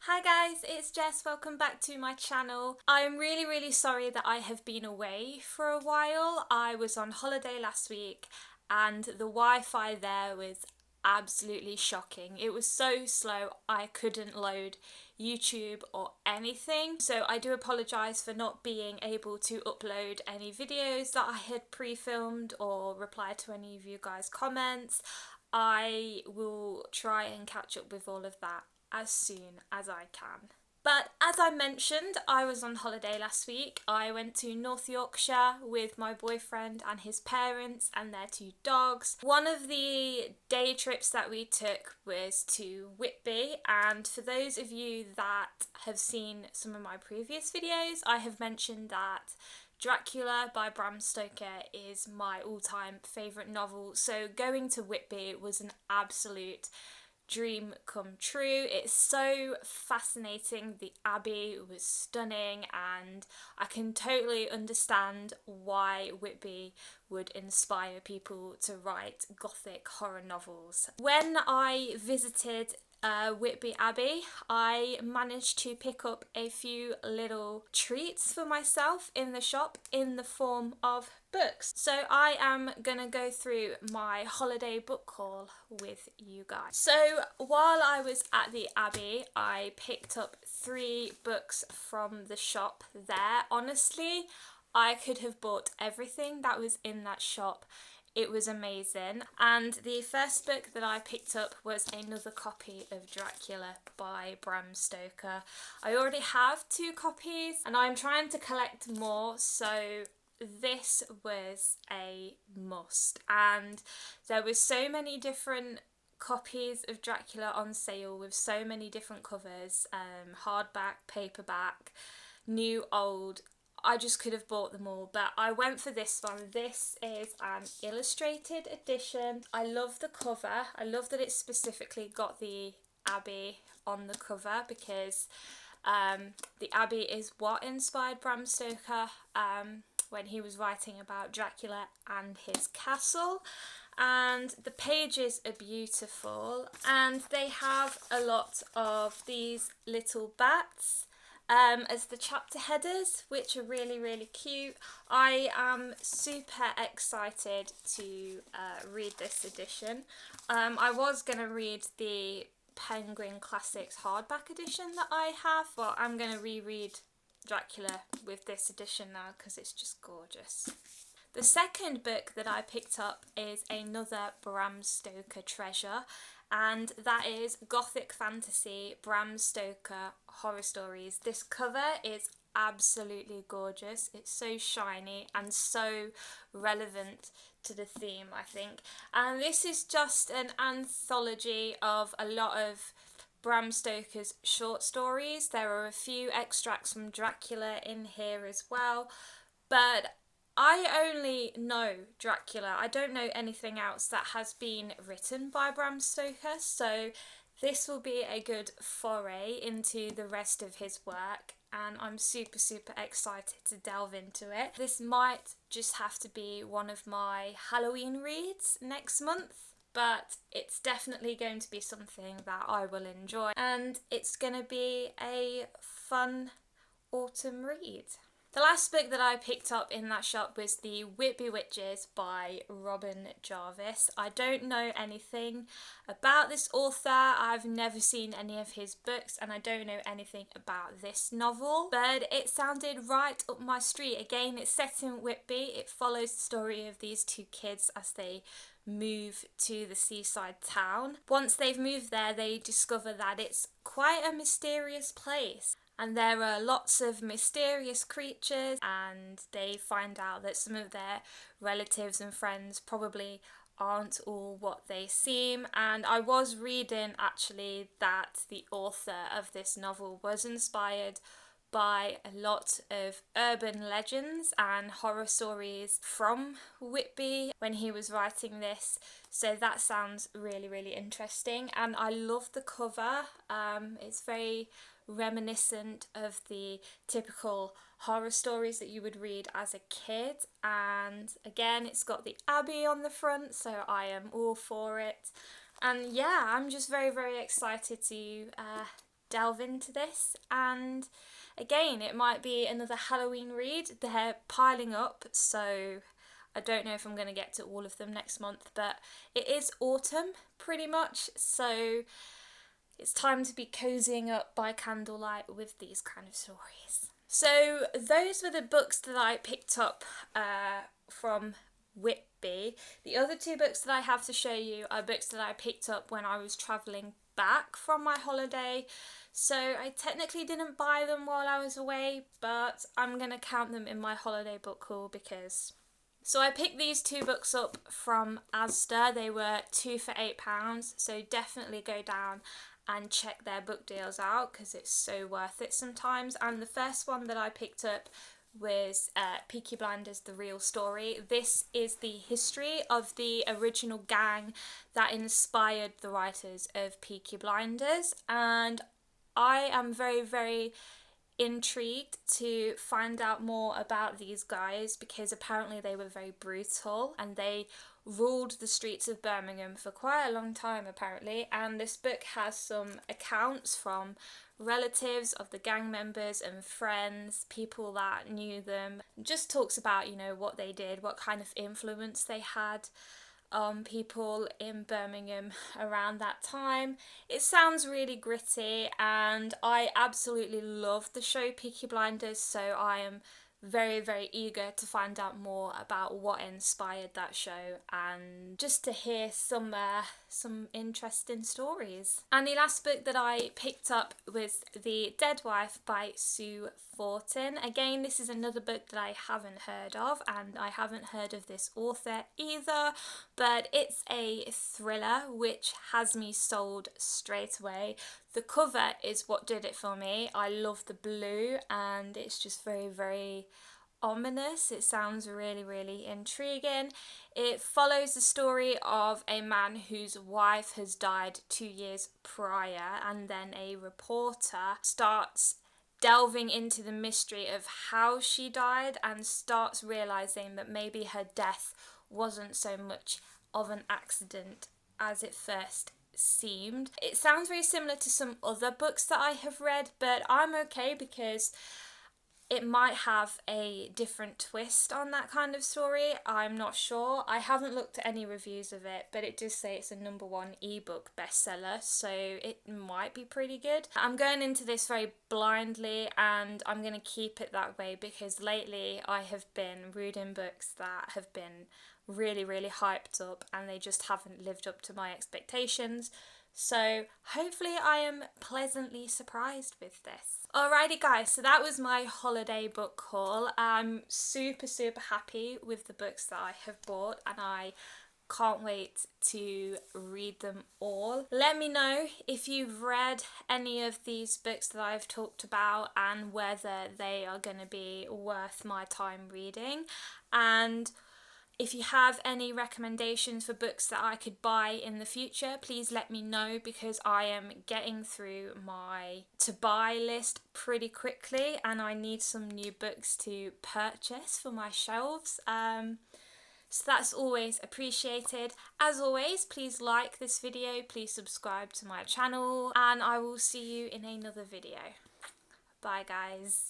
Hi guys, it's Jess. Welcome back to my channel. I'm really sorry that I have been away for a while. I was on holiday last week and the Wi-Fi there was absolutely shocking. It was so slow I couldn't load YouTube or anything. So I do apologise for not being able to upload any videos that I had pre-filmed or reply to any of you guys' comments. I will try and catch up with all of that as soon as I can. But as I mentioned, I was on holiday last week. I went to North Yorkshire with my boyfriend and his parents and their two dogs. One of the day trips that we took was to Whitby, and for those of you that have seen some of my previous videos, I have mentioned that Dracula by Bram Stoker is my all-time favourite novel, so going to Whitby was an absolute dream come true. It's so fascinating. The Abbey was stunning and I can totally understand why Whitby would inspire people to write Gothic horror novels. When I visited Whitby Abbey, I managed to pick up a few little treats for myself in the shop in the form of books. So I am gonna go through my holiday book haul with you guys. So while I was at the Abbey, I picked up 3 books from the shop there. Honestly, I could have bought everything that was in that shop. It was amazing. And the first book that I picked up was another copy of Dracula by Bram Stoker. I already have 2 copies and I'm trying to collect more, so this was a must. And there was so many different copies of Dracula on sale with so many different covers, hardback, paperback, new, old. I just could have bought them all, but I went for this one. This is an illustrated edition. I love the cover. I love that it's specifically got the Abbey on the cover because the Abbey is what inspired Bram Stoker when he was writing about Dracula and his castle. And the pages are beautiful and they have a lot of these little bats as the chapter headers, which are really cute. I am super excited to read this edition. I was going to read the Penguin Classics hardback edition that I have, but I'm going to reread Dracula with this edition now because it's just gorgeous. The second book that I picked up is another Bram Stoker treasure, and that is Gothic Fantasy Bram Stoker Horror Stories. This cover is absolutely gorgeous. It's so shiny and so relevant to the theme, I think. And this is just an anthology of a lot of Bram Stoker's short stories. There are a few extracts from Dracula in here as well, but I only know Dracula. I don't know anything else that has been written by Bram Stoker, so this will be a good foray into the rest of his work and I'm super excited to delve into it. This might just have to be one of my Halloween reads next month, but it's definitely going to be something that I will enjoy and it's going to be a fun autumn read. The last book that I picked up in that shop was the Whitby Witches by Robin Jarvis. I don't know anything about this author, I've never seen any of his books and I don't know anything about this novel, but it sounded right up my street. Again, it's set in Whitby. It follows the story of these 2 kids as they move to the seaside town. Once they've moved there, they discover that it's quite a mysterious place. And there are lots of mysterious creatures and they find out that some of their relatives and friends probably aren't all what they seem. And I was reading actually that the author of this novel was inspired by a lot of urban legends and horror stories from Whitby when he was writing this. So that sounds really interesting and I love the cover. It's very reminiscent of the typical horror stories that you would read as a kid, and again it's got the Abbey on the front, so I am all for it. And yeah, I'm just very excited to delve into this. And again, it might be another Halloween read. They're piling up, so I don't know if I'm going to get to all of them next month, but it is autumn pretty much, so it's time to be cozying up by candlelight with these kind of stories. So those were the books that I picked up from Whitby. The other two books that I have to show you are books that I picked up when I was travelling back from my holiday. So I technically didn't buy them while I was away, but I'm going to count them in my holiday book haul because... So I picked these two books up from Asda. They were 2 for £8, so definitely go down and check their book deals out because it's so worth it sometimes. And the first one that I picked up was Peaky Blinders, The Real Story. This is the history of the original gang that inspired the writers of Peaky Blinders, and I am very, very intrigued to find out more about these guys because apparently they were very brutal and they ruled the streets of Birmingham for quite a long time apparently. And this book has some accounts from relatives of the gang members and friends, people that knew them. Just talks about, you know, what they did, what kind of influence they had on people in Birmingham around that time. It sounds really gritty and I absolutely love the show Peaky Blinders, so I am very, very eager to find out more about what inspired that show and just to hear some interesting stories. And the last book that I picked up was The Dead Wife by Sue Fortin. Again, this is another book that I haven't heard of, and I haven't heard of this author either, but it's a thriller which has me sold straight away. The cover is what did it for me. I love the blue and it's just very, very ominous. It sounds really, really intriguing. It follows the story of a man whose wife has died 2 years prior, and then a reporter starts delving into the mystery of how she died and starts realising that maybe her death wasn't so much of an accident as it first seemed. It sounds very similar to some other books that I have read, but I'm okay because it might have a different twist on that kind of story. I'm not sure. I haven't looked at any reviews of it, but it does say it's a #1 ebook bestseller, so it might be pretty good. I'm going into this very blindly and I'm going to keep it that way because lately I have been reading books that have been really, really hyped up and they just haven't lived up to my expectations. So hopefully I am pleasantly surprised with this. Alrighty guys, so that was my holiday book haul. I'm super, super happy with the books that I have bought and I can't wait to read them all. Let me know if you've read any of these books that I've talked about and whether they are going to be worth my time reading. And if you have any recommendations for books that I could buy in the future, please let me know because I am getting through my to buy list pretty quickly and I need some new books to purchase for my shelves. So that's always appreciated. As always, please like this video, please subscribe to my channel, and I will see you in another video. Bye guys.